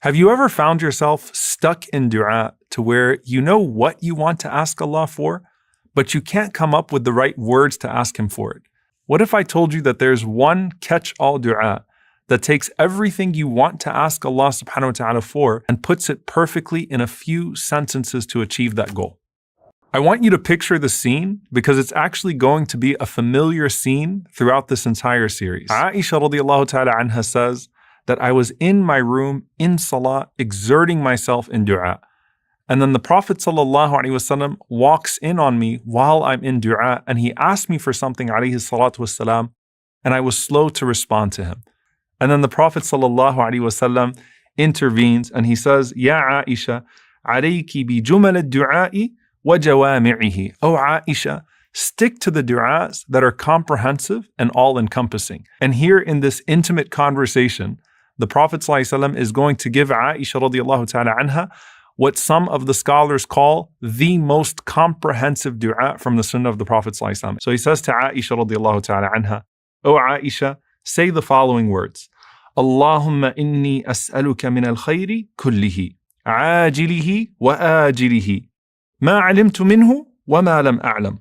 Have you ever found yourself stuck in dua to where you know what you want to ask Allah for, but you can't come up with the right words to ask Him for it? What if I told you that there's one catch-all dua that takes everything you want to ask Allah subhanahu wa ta'ala for and puts it perfectly in a few sentences to achieve that goal? I want you to picture the scene because it's actually going to be a familiar scene throughout this entire series. Aisha radiallahu ta'ala anha says that I was in my room in salah, exerting myself in dua. And then the Prophet sallallahu alaihi wasallam walks in on me while I'm in dua, and he asked me for something, alayhi salatu wassalam, and I was slow to respond to him. And then the Prophet sallallahu alaihi wasallam intervenes and he says, Ya Aisha, alayki bi jumal ad-du'a'i wa jawami'ihi. Oh Aisha, stick to the du'as that are comprehensive and all-encompassing. And here in this intimate conversation, the Prophet ﷺ is going to give Aisha radiallahu ta'ala anha what some of the scholars call the most comprehensive dua from the sunnah of the Prophet ﷺ. So he says to Aisha radiallahu ta'ala anha, O Aisha, say the following words. Allahumma inni as'aluka min al-khayri kullihi, ajilihi wa ajilihi, ma alimtu minhu wa ma lam a'lam,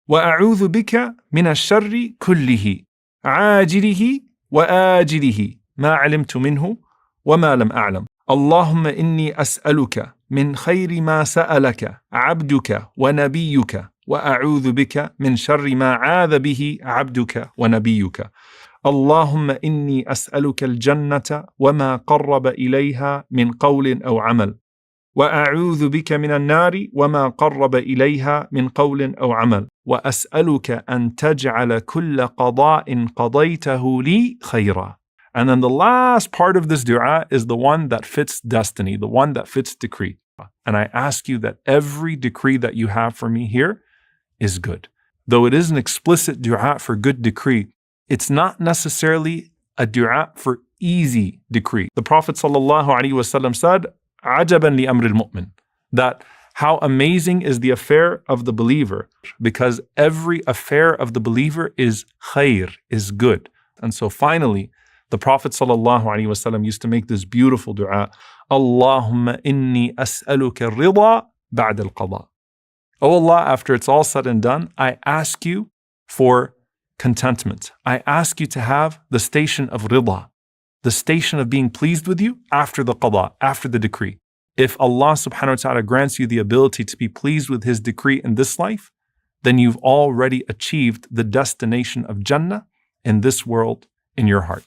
wa a'udhu bika min al-sharri kullihi, ajilihi wa ajilihi, ما علمت منه وما لم أعلم. اللهم إني أسألك من خير ما سألك عبدك ونبيك وأعوذ بك من شر ما عاذ به عبدك ونبيك. اللهم إني أسألك الجنة وما قرب إليها من قول أو عمل وأعوذ بك من النار وما قرب إليها من قول أو عمل وأسألك أن تجعل كل قضاء قضيته لي خيرا. And then the last part of this dua is the one that fits destiny, the one that fits decree. And I ask you that every decree that you have for me here is good. Though it is an explicit dua for good decree, it's not necessarily a dua for easy decree. The Prophet ﷺ said, "Ajaban li amril mu'min," that how amazing is the affair of the believer, because every affair of the believer is khair, is good. And so finally, the Prophet ﷺ used to make this beautiful dua, Allahumma inni as'aluka rida ba'd al-qada. Oh Allah, after it's all said and done, I ask you for contentment. I ask you to have the station of rida, the station of being pleased with you after the qada, after the decree. If Allah subhanahu wa ta'ala grants you the ability to be pleased with His decree in this life, then you've already achieved the destination of Jannah in this world in your heart.